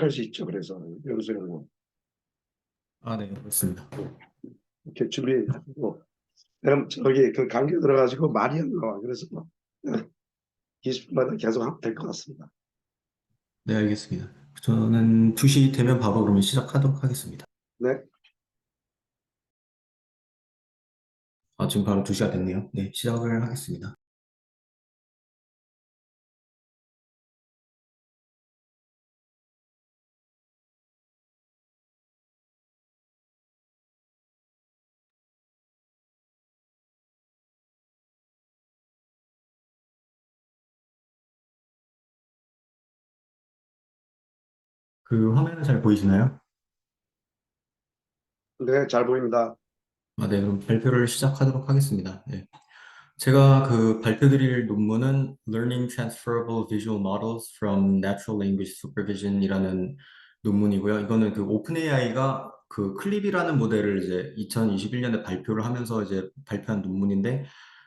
할 수 있죠. 그래서 여기서 아, 네, 그렇습니다. 이렇게 준비하고 그럼 저기 그 감기 들어가지고 말이 안 나와. 그래서 20분마다 계속 하면 될 것 같습니다. 네, 알겠습니다. 저는 2시 되면 바로 그러면 시작하도록 하겠습니다. 네. 아, 지금 바로 2시가 됐네요. 네, 시작을 하겠습니다. 그 화면은 잘 보이시나요? 네, 잘 보입니다. 아, 네, 그럼 발표를 시작하도록 하겠습니다. 네. 제가 그 발표드릴 논문은 Learning Transferable Visual Models from Natural Language Supervision이라는 논문이고요. 이거는 그 오픈AI가 그 클립이라는 모델을 이제 2021년에 발표를 하면서 이제 발표한 논문인데,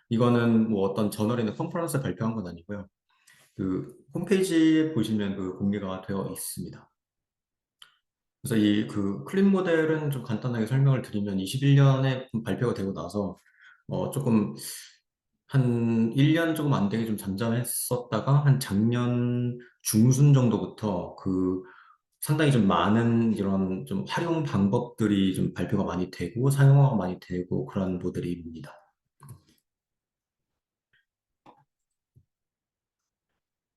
이거는 뭐 어떤 저널이나 컨퍼런스에 발표한 건 아니고요. 그 홈페이지에 보시면 그 공개가 되어 있습니다. 그래서 이 그 클립 모델은 좀 간단하게 설명을 드리면 21년에 발표가 되고 나서 조금 한 1년 조금 안 되게 좀 잠잠했었다가 한 작년 중순 정도부터 그 상당히 좀 많은 이런 좀 활용 방법들이 좀 발표가 많이 되고 사용화가 많이 되고 그런 모델입니다.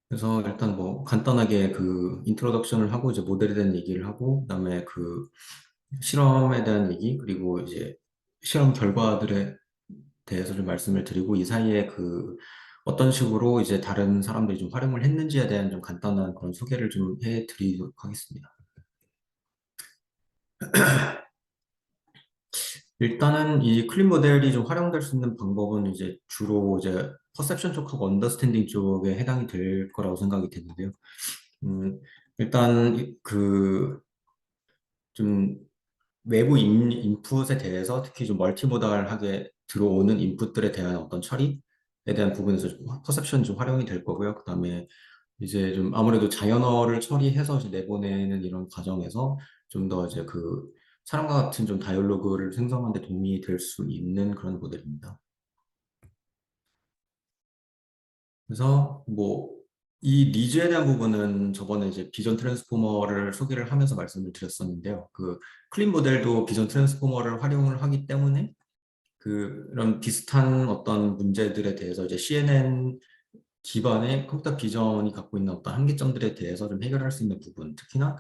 그래서 일단 뭐 간단하게 그 인트로덕션을 하고 이제 모델에 대한 얘기를 하고 그다음에 그 실험에 대한 얘기 그리고 이제 실험 결과들에 대해서 좀 말씀을 드리고 이 사이에 그 어떤 식으로 이제 다른 사람들이 좀 활용을 했는지에 대한 좀 간단한 그런 소개를 좀 해드리도록 하겠습니다. 일단은 이 클립 모델이 좀 활용될 수 있는 방법은 이제 주로 이제 퍼셉션 쪽하고 언더스탠딩 쪽에 해당이 될 거라고 생각이 되는데요. 음, 일단 그 좀 외부 인풋에 대해서 특히 좀 멀티모달하게 들어오는 인풋들에 대한 어떤 처리에 대한 부분에서 퍼셉션이 좀 활용이 될 거고요. 그다음에 이제 좀 아무래도 자연어를 처리해서 이제 내보내는 이런 과정에서 좀 더 이제 그 사람과 같은 좀 다이얼로그를 생성하는 데 도움이 될 수 있는 그런 모델입니다. 그래서 뭐 이 니즈에 대한 부분은 저번에 이제 비전 트랜스포머를 소개를 하면서 말씀을 드렸었는데요. 그 클린 모델도 비전 트랜스포머를 활용을 하기 때문에 그런 비슷한 어떤 문제들에 대해서 이제 CNN 기반의 컴퓨터 비전이 갖고 있는 어떤 한계점들에 대해서 좀 해결할 수 있는 부분, 특히나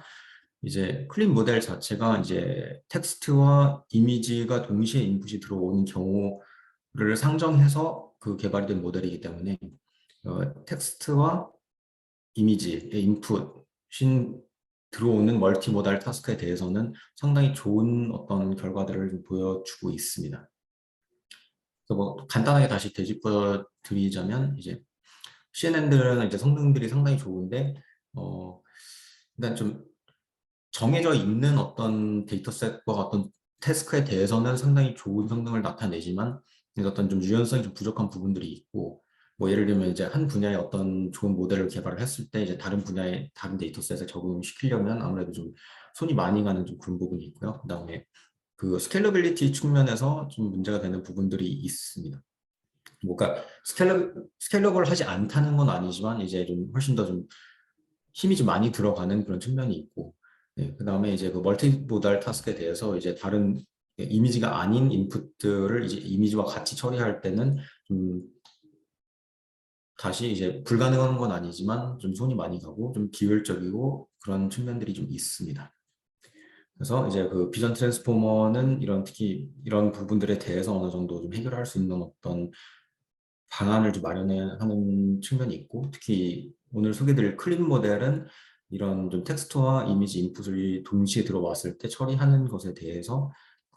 이제 클린 모델 자체가 이제 텍스트와 이미지가 동시에 인풋이 들어오는 경우를 상정해서 그 개발이 된 모델이기 때문에 텍스트와 이미지의 인풋이 들어오는 멀티모달 타스크에 대해서는 상당히 좋은 어떤 결과들을 좀 보여주고 있습니다. 그래서 뭐 간단하게 다시 되짚어 드리자면 이제 CNN들은 이제 성능들이 상당히 좋은데 일단 좀 정해져 있는 어떤 데이터셋과 어떤 태스크에 대해서는 상당히 좋은 성능을 나타내지만 어떤 좀 유연성이 좀 부족한 부분들이 있고 뭐 예를 들면 이제 한 분야의 어떤 좋은 모델을 개발을 했을 때 이제 다른 분야의 다른 데이터셋에 적용시키려면 아무래도 좀 손이 많이 가는 좀 그런 부분이 있고요. 그다음에 그 스케일러빌리티 측면에서 좀 문제가 되는 부분들이 있습니다. 뭔가 스케일러블 하지 않다는 건 아니지만 이제 좀 훨씬 더 좀 힘이 좀 많이 들어가는 그런 측면이 있고 네, 그다음에 이제 그 멀티모달 타스크에 대해서 이제 다른 이미지가 아닌 인풋들을 이제 이미지와 같이 처리할 때는 좀 다시 이제 불가능한 건 아니지만 좀 손이 많이 가고 좀 비효율적이고 그런 측면들이 좀 있습니다. 그래서 이제 그 비전 트랜스포머는 이런 특히 이런 부분들에 대해서 어느 정도 좀 해결할 수 있는 어떤 방안을 좀 마련하는 측면이 있고 특히 오늘 소개드릴 클립 모델은 이런 좀 텍스트와 이미지 인풋을 동시에 들어왔을 때 처리하는 것에 대해서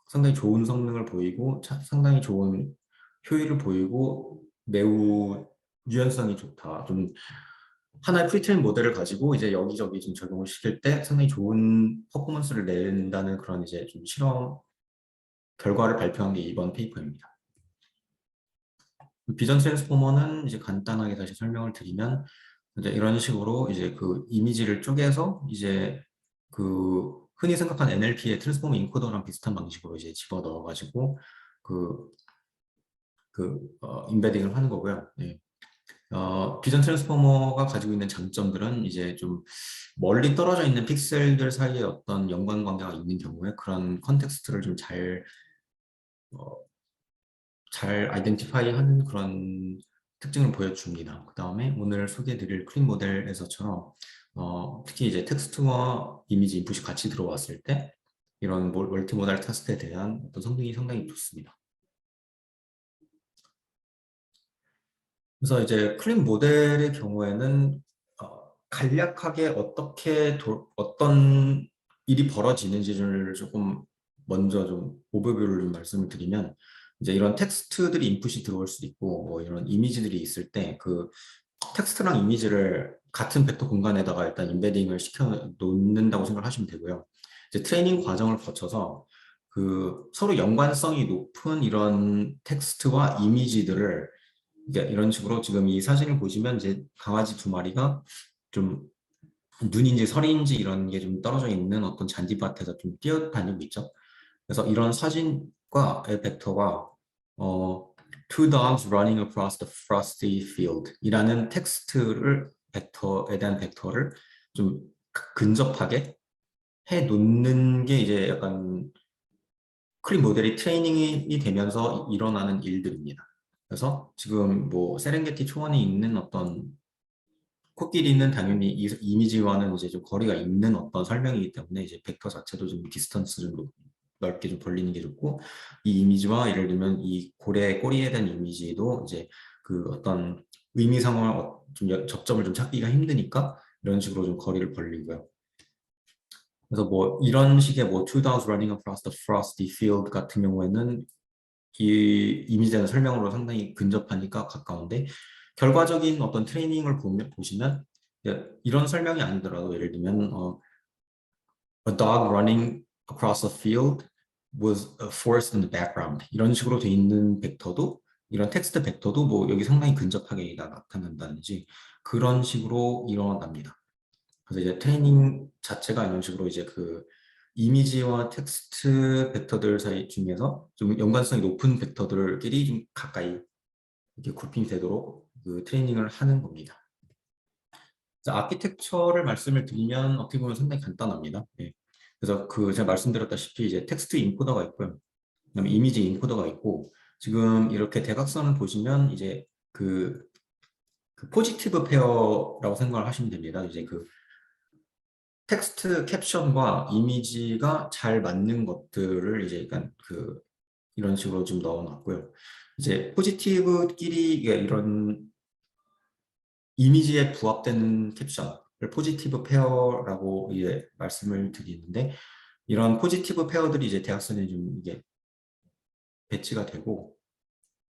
상당히 좋은 성능을 보이고 상당히 좋은 효율을 보이고 매우 유연성이 좋다. 좀 하나의 프리트레인 모델을 가지고 이제 여기저기 좀 적용을 시킬 때 상당히 좋은 퍼포먼스를 낸다는 그런 이제 좀 실험 결과를 발표한 게 이번 페이퍼입니다. 비전 트랜스포머는 이제 간단하게 다시 설명을 드리면 이제 이런 식으로 이제 그 이미지를 쪼개서 이제 흔히 생각한 NLP의 트랜스포머 인코더랑 비슷한 방식으로 이제 집어 넣어가지고 그, 인베딩을 하는 거고요. 네. 비전 트랜스포머가 가지고 있는 장점들은 이제 좀 멀리 떨어져 있는 픽셀들 사이에 어떤 연관 관계가 있는 경우에 그런 컨텍스트를 좀 잘 아이덴티파이 하는 그런 특징을 보여줍니다. 그 다음에 오늘 소개해드릴 클린 모델에서처럼 특히 이제 텍스트와 이미지 인풋이 같이 들어왔을 때 이런 멀티모달 테스트에 대한 어떤 성능이 상당히 좋습니다. 그래서 이제 클린 모델의 경우에는 간략하게 어떤 일이 벌어지는지를 조금 먼저 좀 오버뷰를 좀 말씀을 드리면 이제 이런 텍스트들이 인풋이 들어올 수도 있고 뭐 이런 이미지들이 있을 때 그 텍스트랑 이미지를 같은 벡터 공간에다가 일단 인베딩을 시켜 놓는다고 생각하시면 되고요. 이제 트레이닝 과정을 거쳐서 서로 연관성이 높은 이런 텍스트와 이미지들을 이제 이런 식으로 지금 이 사진을 보시면 이제 강아지 두 마리가 좀 눈인지 설인지 이런 게 좀 떨어져 있는 어떤 잔디밭에서 좀 뛰어다니고 있죠. 그래서 이런 사진과의 벡터가 two dogs running across the frosty field 이라는 텍스트에 대한 벡터를 좀 근접하게 해 놓는 게 이제 약간 클립 모델이 트레이닝이 되면서 일어나는 일들입니다. 그래서 지금 뭐 세렝게티 초원에 있는 어떤 코끼리는 당연히 이 이미지와는 이제 좀 거리가 있는 어떤 설명이기 때문에 이제 벡터 자체도 좀 디스턴스 좀 넓게 좀 벌리는 게 좋고 이 이미지와 예를 들면 이 고래 꼬리에 대한 이미지도 이제 어떤 의미상을 좀 접점을 좀 찾기가 힘드니까 이런 식으로 좀 거리를 벌리고요. 그래서 뭐 이런 식의 뭐 two dogs running across the frosty field 같은 경우에는 이 이미지에 대한 설명으로 상당히 근접하니까 가까운데 결과적인 어떤 트레이닝을 보시면 이런 설명이 아니더라도 예를 들면 a dog running across a field was a forest in the background 이런 식으로 돼 있는 벡터도 이런 텍스트 벡터도 뭐 여기 상당히 근접하게 나타난다든지 그런 식으로 일어납니다. 그래서 이제 트레이닝 자체가 이런 식으로 이제 이미지와 텍스트 벡터들 사이 중에서 좀 연관성이 높은 벡터들끼리 좀 가까이 이렇게 그룹핑이 되도록 트레이닝을 하는 겁니다. 아키텍처를 말씀을 드리면 어떻게 보면 상당히 간단합니다. 네. 그래서 제가 말씀드렸다시피 이제 텍스트 인코더가 있고요. 그다음에 이미지 인코더가 있고 지금 이렇게 대각선을 보시면 이제 포지티브 페어라고 생각을 하시면 됩니다. 이제 텍스트 캡션과 이미지가 잘 맞는 것들을 이제 약간 이런 식으로 좀 넣어놨고요. 이제 포지티브끼리 이런 이미지에 부합되는 캡션을 포지티브 페어라고 이제 말씀을 드리는데 이런 포지티브 페어들이 이제 대각선에 좀 이게 배치가 되고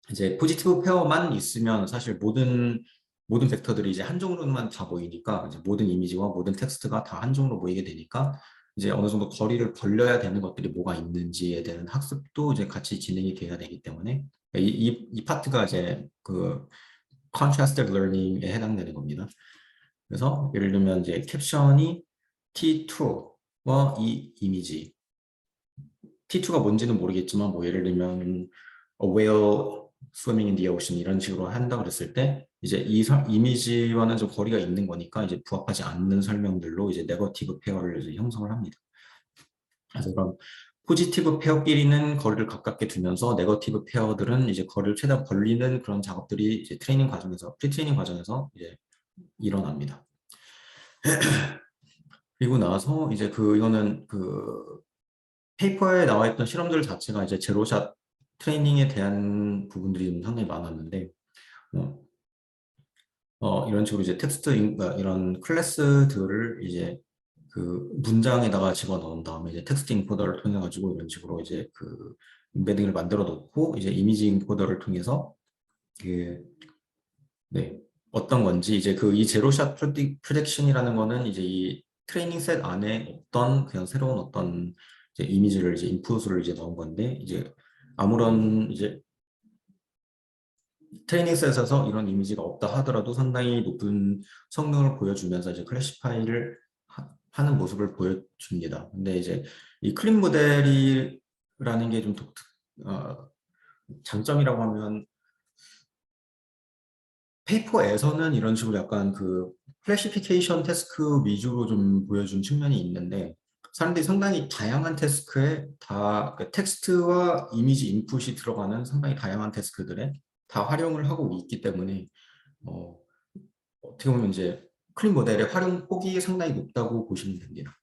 이제 포지티브 페어만 있으면 사실 모든 벡터들이 이제 한쪽으로만 다 보이니까 이제 모든 이미지와 모든 텍스트가 다 한쪽으로 보이게 되니까 이제 어느 정도 거리를 벌려야 되는 것들이 뭐가 있는지에 대한 학습도 이제 같이 진행이 돼야 되기 때문에 이 파트가 이제 contrasted learning에 해당되는 겁니다. 그래서 예를 들면 이제 캡션이 T2와 이 이미지 T2가 뭔지는 모르겠지만 뭐 예를 들면 a whale swimming in the ocean 이런 식으로 한다 그랬을 때 이제 이 이미지와는 좀 거리가 있는 거니까 이제 부합하지 않는 설명들로 이제 네거티브 페어를 이제 형성을 합니다. 그래서 그럼 포지티브 페어끼리는 거리를 가깝게 두면서 네거티브 페어들은 이제 거리를 최대한 벌리는 그런 작업들이 이제 프리트레이닝 과정에서 이제 일어납니다. 그리고 나서 이제 이거는 페이퍼에 나와 있던 실험들 자체가 이제 제로샷 트레이닝에 대한 부분들이 좀 상당히 많았는데 이런 식으로 이제 이런 클래스들을 이제 문장에다가 집어넣은 다음에 이제 텍스트 인코더를 통해 가지고 이런 식으로 이제 인베딩을 만들어 놓고 이제 이미지 인코더를 통해서 네, 어떤 건지 이제 이 제로샷 프레딕션이라는 거는 이제 이 트레이닝 셋 안에 어떤 그냥 새로운 어떤 이제 이미지를 이제 인풋을 이제 넣은 건데 이제 아무런 이제 트레이닝 셋에서 이런 이미지가 없다 하더라도 상당히 높은 성능을 보여주면서 이제 클래시파이를 하는 모습을 보여줍니다. 근데 이제 이 클린 모델이라는 게 좀 장점이라고 하면 페이퍼에서는 이런 식으로 약간 그 클래시피케이션 태스크 위주로 좀 보여준 측면이 있는데 사람들이 상당히 다양한 태스크에 다 텍스트와 이미지 인풋이 들어가는 상당히 다양한 태스크들에 다 활용을 하고 있기 때문에 어, 어떻게 보면 이제 클린 모델의 활용 폭이 상당히 높다고 보시면 됩니다.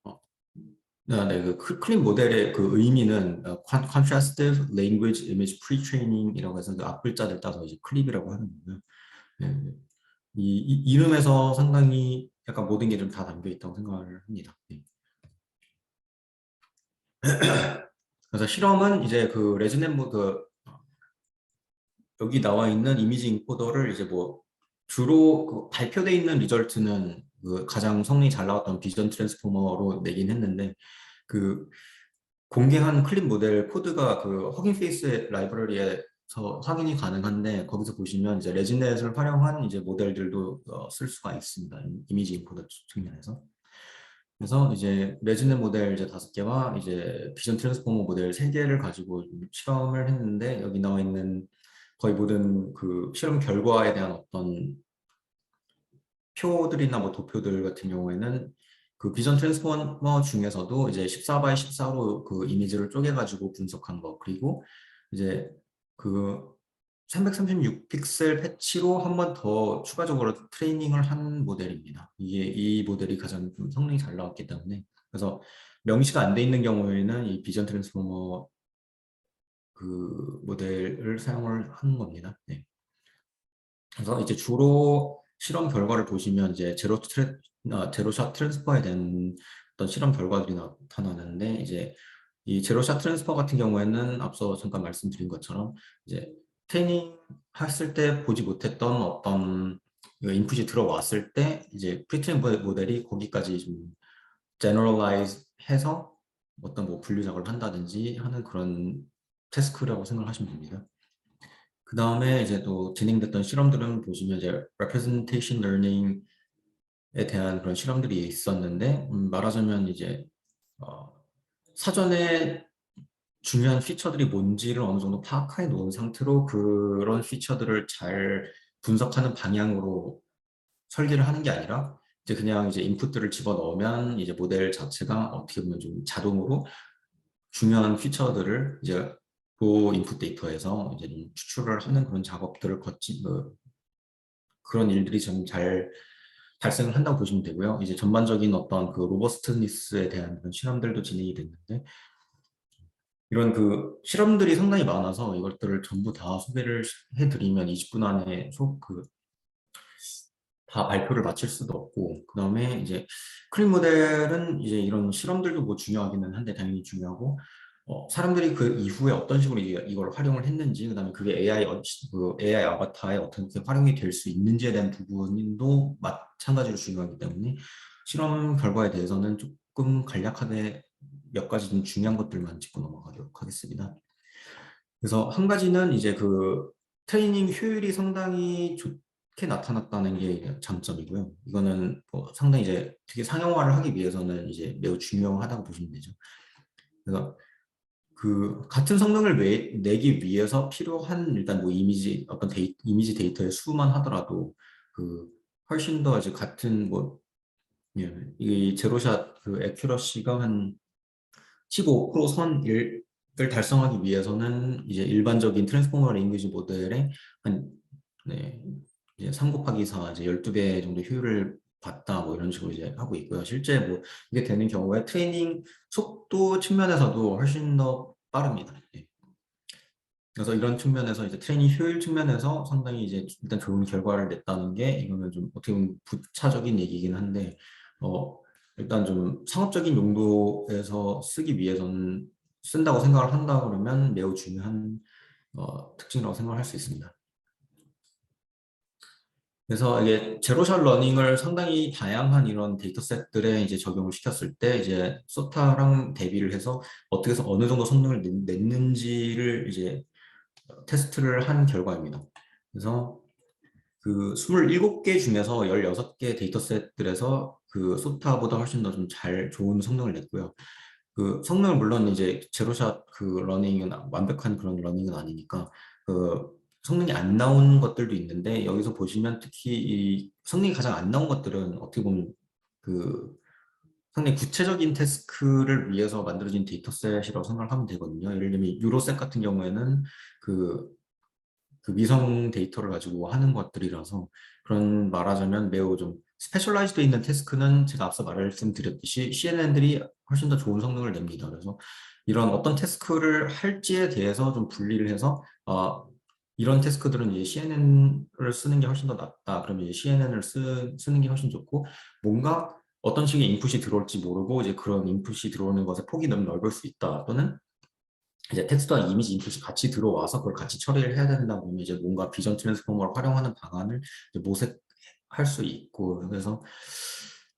어, 네, 그 클린 모델의 그 의미는 Contrastive Language Image Pre-training이라고 해서 그 앞글자를 따서 이제 클립이라고 하는 거고요. 네, 네. 이 이름에서 상당히 약간 모든 게 좀 다 담겨 있다고 생각을 합니다. 네. 그래서 실험은 이제 그 레즈넨 모드 여기 나와 있는 이미지 인코더를 이제 뭐 주로 그 발표돼 있는 리절트는 그 가장 성능이 잘 나왔던 비전 트랜스포머로 내긴 했는데 그 공개한 클립 모델 코드가 그 허깅 페이스 라이브러리에서 확인이 가능한데 거기서 보시면 이제 레지넷을 활용한 이제 모델들도 쓸 수가 있습니다. 이미지 인코더 측면에서. 그래서 이제 레지넷 모델 이제 5개와 이제 비전 트랜스포머 모델 3개를 가지고 실험을 했는데 여기 나와 있는 거의 모든 그 실험 결과에 대한 어떤 표들이나 뭐 도표들 같은 경우에는 그 비전 트랜스포머 중에서도 이제 14 바이 14로 그 이미지를 쪼개가지고 분석한 거 그리고 이제 그 336 픽셀 패치로 한 번 더 추가적으로 트레이닝을 한 모델입니다. 이게 이 모델이 가장 좀 성능이 잘 나왔기 때문에 그래서 명시가 안 돼 있는 경우에는 이 비전 트랜스포머 그 모델을 사용을 하는 겁니다. 네. 그래서 이제 주로 실험 결과를 보시면 이제 제로샷 트랜스퍼에 대한 어떤 실험 결과들이 나타나는데 이제 이 제로샷 트랜스퍼 같은 경우에는 앞서 잠깐 말씀드린 것처럼 이제 트레이닝 했을 때 보지 못했던 어떤 인풋이 들어왔을 때 이제 프리트레인 모델이 거기까지 좀 generalize 해서 어떤 뭐 분류 작업을 한다든지 하는 그런 태스크라고 생각하시면 됩니다. 그 다음에 이제 또 진행됐던 실험들은 보시면 이제 representation learning에 대한 그런 실험들이 있었는데 말하자면 이제 사전에 중요한 피처들이 뭔지를 어느 정도 파악해 놓은 상태로 그런 피처들을 잘 분석하는 방향으로 설계를 하는 게 아니라 이제 그냥 이제 인풋들을 집어 넣으면 이제 모델 자체가 어떻게 보면 좀 자동으로 중요한 피처들을 이제 그 인풋 데이터에서 이제 좀 추출을 하는 그런 작업들을 거친 그런 일들이 좀 잘 발생을 한다고 보시면 되고요. 이제 전반적인 어떤 그 로버스트니스에 대한 그런 실험들도 진행이 됐는데 이런 그 실험들이 상당히 많아서 이것들을 전부 다 소개를 해드리면 20분 안에 다 발표를 마칠 수도 없고 그 다음에 이제 클린 모델은 이제 이런 실험들도 뭐 중요하기는 한데 당연히 중요하고 사람들이 그 이후에 어떤 식으로 이걸 활용을 했는지 그 다음에 그게 AI 아바타에 어떻게 활용이 될 수 있는지에 대한 부분도 마찬가지로 중요하기 때문에 실험 결과에 대해서는 조금 간략하게 몇 가지 좀 중요한 것들만 짚고 넘어가도록 하겠습니다. 그래서 한 가지는 이제 그 트레이닝 효율이 상당히 좋게 나타났다는 게 장점이고요. 이거는 뭐 상당히 이제 되게 상용화를 하기 위해서는 이제 매우 중요하다고 보시면 되죠. 그래서 그 같은 성능을 내기 위해서 필요한 일단 뭐 어떤 이미지 데이터의 수만 하더라도 그 훨씬 더 이제 같은 뭐 이 제로샷 그 애큐러시가 한 15% 선을 달성하기 위해서는 이제 일반적인 트랜스포머 랭귀지 모델의 한 네, 이제 3 곱하기 4 이제 12배 정도 효율을 봤다 뭐 이런 식으로 이제 하고 있고요. 실제 뭐 이게 되는 경우에 트레이닝 속도 측면에서도 훨씬 더 빠릅니다. 네. 그래서 이런 측면에서 이제 트레이닝 효율 측면에서 상당히 이제 일단 좋은 결과를 냈다는 게 이거는 좀 어떻게 보면 부차적인 얘기긴 한데 일단 좀 상업적인 용도에서 쓰기 위해서는 쓴다고 생각을 한다 그러면 매우 중요한 특징이라고 생각할 수 있습니다. 그래서 이게 제로샷 러닝을 상당히 다양한 이런 데이터셋들에 이제 적용을 시켰을 때 이제 소타랑 대비를 해서 어떻게 해서 어느 정도 성능을 냈는지를 이제 테스트를 한 결과입니다. 그래서 그 27개 중에서 16개 데이터셋들에서 그 소타보다 훨씬 더 좀 좋은 성능을 냈고요. 그 성능은 물론 이제 제로샷 그 러닝은 완벽한 그런 러닝은 아니니까 그 성능이 안 나온 것들도 있는데 여기서 보시면 특히 이 성능이 가장 안 나온 것들은 어떻게 보면 그 상당히 구체적인 태스크를 위해서 만들어진 데이터셋이라고 생각을 하면 되거든요. 예를 들면 유로셋 같은 경우에는 그 그 위성 데이터를 가지고 하는 것들이라서 그런 말하자면 매우 좀 스페셜라이즈되어 있는 태스크는 제가 앞서 말씀드렸듯이 CNN들이 훨씬 더 좋은 성능을 냅니다. 그래서 이런 어떤 태스크를 할지에 대해서 좀 분리를 해서 이런 태스크들은 이제 CNN을 쓰는 게 훨씬 더 낫다. 그러면 이제 CNN을 쓰는 게 훨씬 좋고 뭔가 어떤 식의 인풋이 들어올지 모르고 이제 그런 인풋이 들어오는 것의 폭이 너무 넓을 수 있다. 또는 이제 텍스트와 이미지 인풋이 같이 들어와서 그걸 같이 처리를 해야 된다 보면 이제 뭔가 비전 트랜스포머를 활용하는 방안을 이제 모색할 수 있고 그래서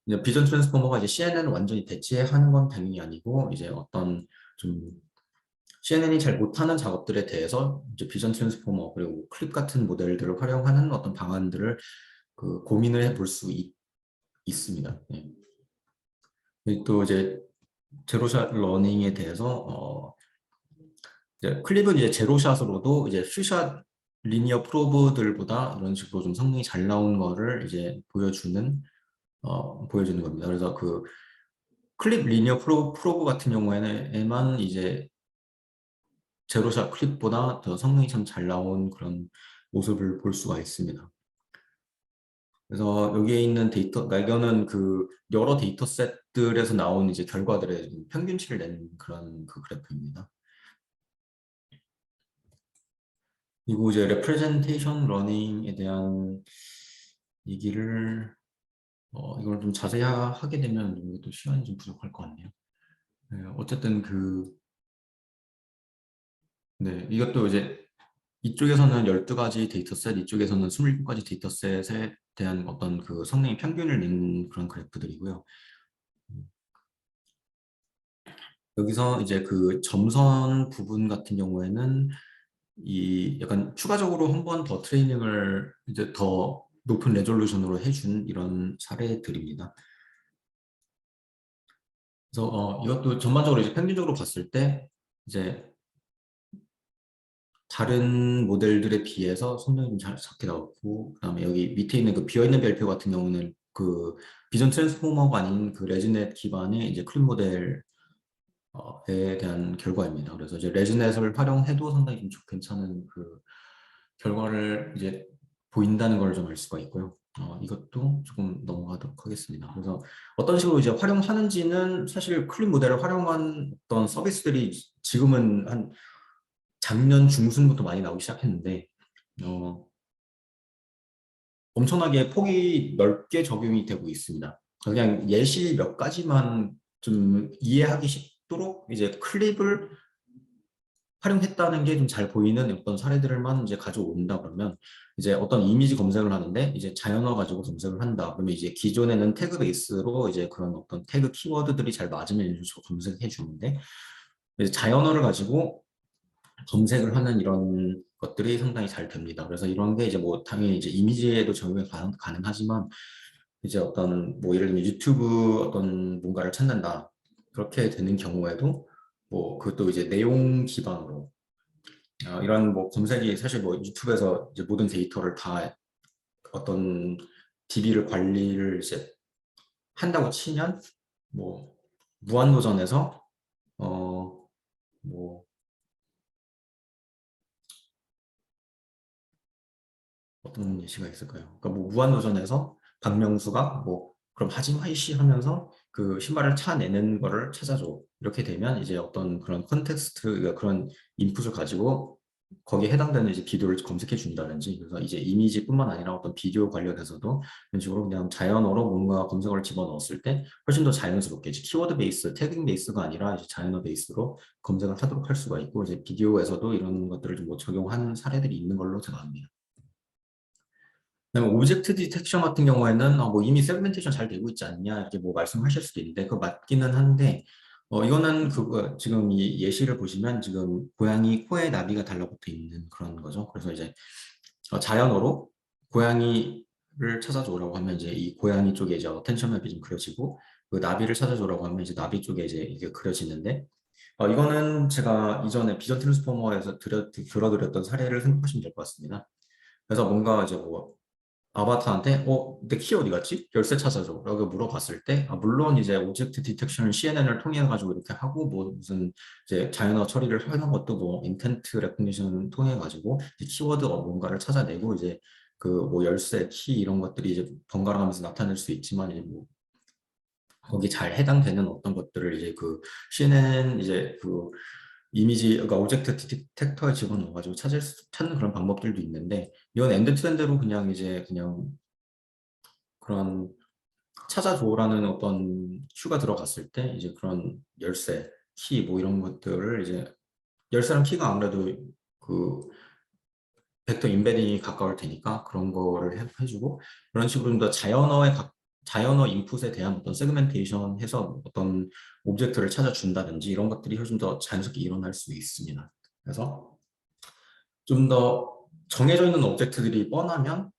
이제 비전 트랜스포머가 이제 CNN을 완전히 대체하는 건 당연히 아니고 이제 어떤 좀 CNN이 잘 못하는 작업들에 대해서 이제 비전 트랜스포머 그리고 클립 같은 모델들을 활용하는 어떤 방안들을 그 고민을 해볼 수 있습니다. 네. 그리고 또 이제 제로샷 러닝에 대해서 이제 클립은 이제 제로샷으로도 이제 슈샷 리니어 프로브들보다 이런 식으로 좀 성능이 잘 나온 거를 이제 보여주는 겁니다. 그래서 그 클립 리니어 프로브 같은 경우에만 이제 제로샷 클립보다 더 성능이 참 잘 나온 그런 모습을 볼 수가 있습니다. 그래서 여기에 있는 이거는 그 여러 데이터셋들에서 나온 이제 결과들의 평균치를 낸 그런 그 그래프입니다. 그리고 이제 representation learning에 대한 얘기를 이걸 좀 자세히 하게 되면 또 시간이 좀 부족할 것 같네요. 네, 어쨌든 네, 이것도 이제 이쪽에서는 12가지 데이터셋, 이쪽에서는 27가지 데이터셋에 대한 어떤 그 성능의 평균을 낸 그런 그래프들이고요. 여기서 이제 그 점선 부분 같은 경우에는 이 약간 추가적으로 한 번 더 트레이닝을 이제 더 높은 레졸루션으로 해준 이런 사례들입니다. 그래서 이것도 전반적으로 이제 평균적으로 봤을 때 이제 다른 모델들에 비해서 성능이 좀 작게 나왔고 그다음에 여기 밑에 있는 그 비어있는 별표 같은 경우는 그 비전 트랜스포머가 아닌 그 레지넷 기반의 이제 클린 모델 에 대한 결과입니다. 그래서 이제 레지넷을 활용해도 상당히 좀 괜찮은 그 결과를 이제 보인다는 걸 좀 알 수가 있고요. 이것도 조금 넘어가도록 하겠습니다. 그래서 어떤 식으로 이제 활용하는지는 사실 클린 모델을 활용한 어떤 서비스들이 지금은 한 작년 중순부터 많이 나오기 시작했는데 엄청나게 폭이 넓게 적용이 되고 있습니다. 그냥 예시 몇 가지만 좀 이해하기 쉽도록 이제 클립을 활용했다는 게 좀 잘 보이는 어떤 사례들만 이제 가져온다 그러면 이제 어떤 이미지 검색을 하는데 이제 자연어 가지고 검색을 한다. 그러면 이제 기존에는 태그 베이스로 이제 그런 어떤 태그 키워드들이 잘 맞으면 이제 검색해 주는데 이제 자연어를 가지고 검색을 하는 이런 것들이 상당히 잘 됩니다. 그래서 이런 게 이제 뭐 당연히 이제 이미지에도 적용이 가능하지만 이제 어떤 뭐 예를 들면 유튜브 어떤 뭔가를 찾는다. 그렇게 되는 경우에도 뭐 그것도 이제 내용 기반으로 이런 뭐 검색이 사실 뭐 유튜브에서 이제 모든 데이터를 다 어떤 DB를 관리를 이제 한다고 치면 뭐 무한도전에서 뭐 어떤 예시가 있을까요? 그러니까 뭐 무한도전에서 박명수가 뭐 그럼 하지마 이씨 하면서 그 신발을 차내는 거를 찾아줘. 이렇게 되면 이제 어떤 그런 컨텍스트, 그런 인풋을 가지고 거기에 해당되는 이제 비디오를 검색해 준다든지 그래서 이제 이미지뿐만 아니라 어떤 비디오 관련해서도 이런 식으로 그냥 자연어로 뭔가 검색어를 집어넣었을 때 훨씬 더 자연스럽게 이제 키워드 베이스, 태깅 베이스가 아니라 이제 자연어 베이스로 검색을 하도록 할 수가 있고 이제 비디오에서도 이런 것들을 좀 뭐 적용하는 사례들이 있는 걸로 제가 압니다. 그다음에 오브젝트 디텍션 같은 경우에는 뭐 이미 세그멘테이션 잘 되고 있지 않냐 이렇게 뭐 말씀하실 수도 있는데 그거 맞기는 한데 이거는 그거 지금 이 예시를 보시면 지금 고양이 코에 나비가 달라붙어 있는 그런 거죠. 그래서 이제 자연어로 고양이를 찾아줘라고 하면 이제 이 고양이 쪽에 이제 어텐션 맵이 좀 그려지고, 그 나비를 찾아줘라고 하면 이제 나비 쪽에 이제 이게 그려지는데, 이거는 제가 이전에 비전 트랜스포머에서 들어드렸던 사례를 생각하시면 될 것 같습니다. 그래서 뭔가 이제 뭐 아바타한테 내 키 어디 갔지? 열쇠 찾아줘 라고 물어봤을 때, 물론 이제 오브젝트 디텍션을 CNN을 통해 가지고 이렇게 하고, 뭐 무슨 이제 자연어 처리를 하는 것도 뭐 인텐트 레코니션을 통해 가지고 키워드 뭔가를 찾아내고, 이제 그 뭐 열쇠, 키 이런 것들이 이제 번갈아 가면서 나타낼 수 있지만, 이제 뭐 거기 잘 해당되는 어떤 것들을 이제 그 CNN 이제 그 이미지, 그러니까 오브젝트 디텍터에 집어넣어가지고 찾는 그런 방법들도 있는데, 이건 엔드투엔드로 그냥 이제 그냥 그런 찾아줘라는 어떤 큐가 들어갔을 때 이제 그런 열쇠, 키 뭐 이런 것들을 이제 열쇠랑 키가 아무래도 그 벡터 인베딩이 가까울 테니까 그런 거를 해주고, 그런 식으로 좀 더 자연어 인풋에 대한 어떤 세그멘테이션 해서 어떤 오브젝트를 찾아준다든지 이런 것들이 좀 더 자연스럽게 일어날 수 있습니다. 그래서 좀 더 정해져 있는 오브젝트들이 뻔하면,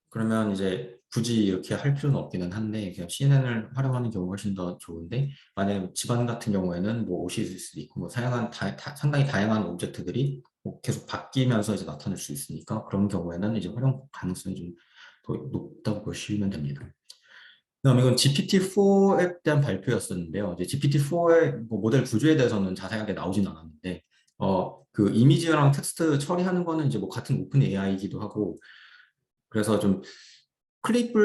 그러면 이제 굳이 이렇게 할 필요는 없기는 한데 그냥 CNN을 활용하는 경우가 훨씬 더 좋은데, 만약에 집안 같은 경우에는 뭐 옷이 있을 수도 있고 뭐 상당히 다양한 오브젝트들이 뭐 계속 바뀌면서 이제 나타날 수 있으니까, 그런 경우에는 이제 활용 가능성이 좀 더 높다고 보시면 됩니다. 그다음 이건 GPT-4에 대한 발표였었는데요. 이제 GPT-4의 뭐 모델 구조에 대해서는 자세하게 나오진 않았는데, 그 이미지랑 텍스트 처리하는 거는 이제 뭐 같은 오픈 AI이기도 하고, 그래서 좀 클립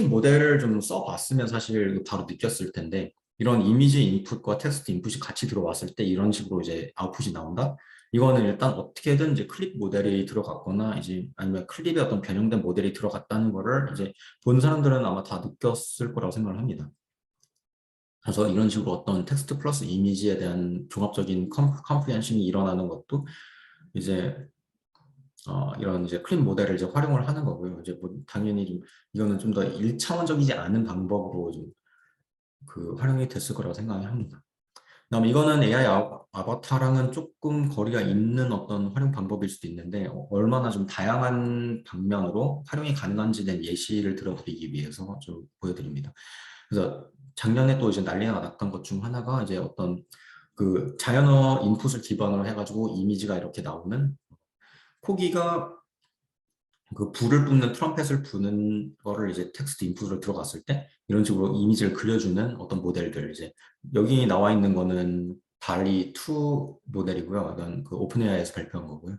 모델을 좀 써봤으면 사실 바로 느꼈을 텐데, 이런 이미지 인풋과 텍스트 인풋이 같이 들어왔을 때 이런 식으로 이제 아웃풋이 나온다? 이거는 일단 어떻게든 이제 클립 모델이 들어갔거나 이제 아니면 클립의 어떤 변형된 모델이 들어갔다는 거를 이제 본 사람들은 아마 다 느꼈을 거라고 생각을 합니다. 그래서 이런 식으로 어떤 텍스트 플러스 이미지에 대한 종합적인 컴프리hension이 일어나는 것도 이제 이런 이제 클립 모델을 이제 활용을 하는 거고요. 이제 뭐 당연히 좀 이거는 좀 더 일차원적이지 않은 방법으로 좀 그 활용이 됐을 거라고 생각을 합니다. 그다음에 이거는 AI 아바타랑은 조금 거리가 있는 어떤 활용 방법일 수도 있는데, 얼마나 좀 다양한 방면으로 활용이 가능한지 된 예시를 들어드리기 위해서 좀 보여드립니다. 그래서 작년에 또 이제 난리가 났던 것 중 하나가 이제 어떤 그 자연어 인풋을 기반으로 해가지고 이미지가 이렇게 나오는, 코기가 그 불을 뿜는 트럼펫을 부는 거를 이제 텍스트 인풋으로 들어갔을 때 이런 식으로 이미지를 그려주는 어떤 모델들, 이제 여기 나와 있는 거는 달리 2 모델이고요. 이건 그 오픈 AI에서 발표한 거고요.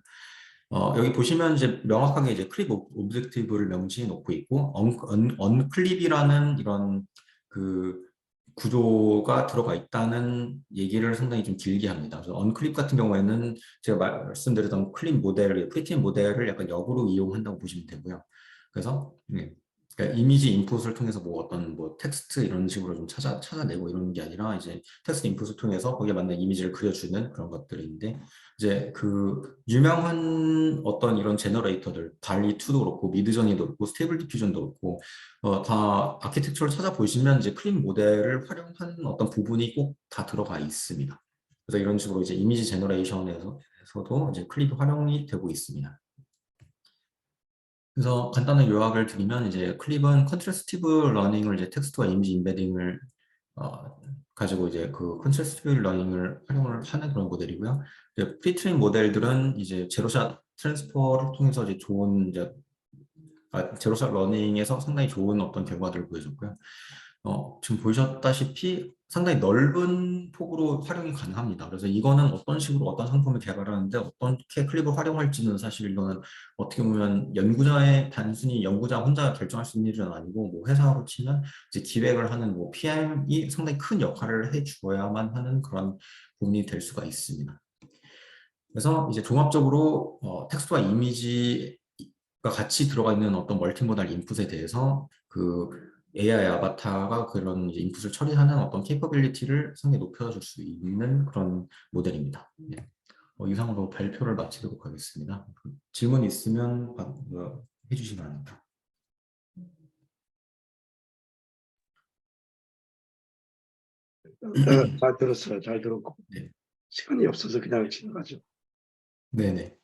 여기 보시면 이제 명확하게 이제 클립 오브젝티브를 명시해 놓고 있고, 언클립이라는 이런 그 구조가 들어가 있다는 얘기를 상당히 좀 길게 합니다. 그래서 언클립 같은 경우에는 제가 말씀드렸던 클립 모델을, 프리트인 모델을 약간 역으로 이용한다고 보시면 되고요. 그래서 그러니까 이미지 인풋을 통해서 뭐 어떤 뭐 텍스트 이런 식으로 좀 찾아내고 이러는 게 아니라, 이제 텍스트 인풋을 통해서 거기에 맞는 이미지를 그려주는 그런 것들인데, 이제 그 유명한 어떤 이런 제너레이터들, 달리2도 그렇고 미드저니도 그렇고 스테이블 디퓨전도 그렇고 다 아키텍처를 찾아보시면 이제 클립 모델을 활용하는 어떤 부분이 꼭 다 들어가 있습니다. 그래서 이런 식으로 이제 이미지 제너레이션에서도 이제 클립이 활용이 되고 있습니다. 그래서 간단한 요약을 드리면, 이제 클립은 컨트래스티브 러닝을 이제 텍스트와 이미지 인베딩을 가지고 이제 그 컨트래스티브 러닝을 활용을 하는 그런 모델이고요. 프리트레인 모델들은 이제 제로샷 트랜스퍼를 통해서 이제 좋은 이제 제로샷 러닝에서 상당히 좋은 어떤 결과들을 보여줬고요. 지금 보셨다시피 상당히 넓은 폭으로 활용이 가능합니다. 그래서 이거는 어떤 식으로 어떤 상품을 개발하는데 어떻게 클립을 활용할지는 사실 이거는 어떻게 보면 단순히 연구자 혼자 결정할 수 있는 일은 아니고, 뭐 회사로 치면 이제 기획을 하는 뭐 PM이 상당히 큰 역할을 해 주어야만 하는 그런 부분이 될 수가 있습니다. 그래서 이제 종합적으로 텍스트와 이미지가 같이 들어가 있는 어떤 멀티모달 인풋에 대해서 그 AI 아바타가 그런 이제 인풋을 처리하는 어떤 케이퍼빌리티를 상당히 높여줄 수 있는 그런 모델입니다. 네. 이상으로 발표를 마치도록 하겠습니다. 질문 있으면 해주시기 바랍니다. 잘 들었어요. 잘 들었고 네. 시간이 없어서 그냥 지나가죠. 네네.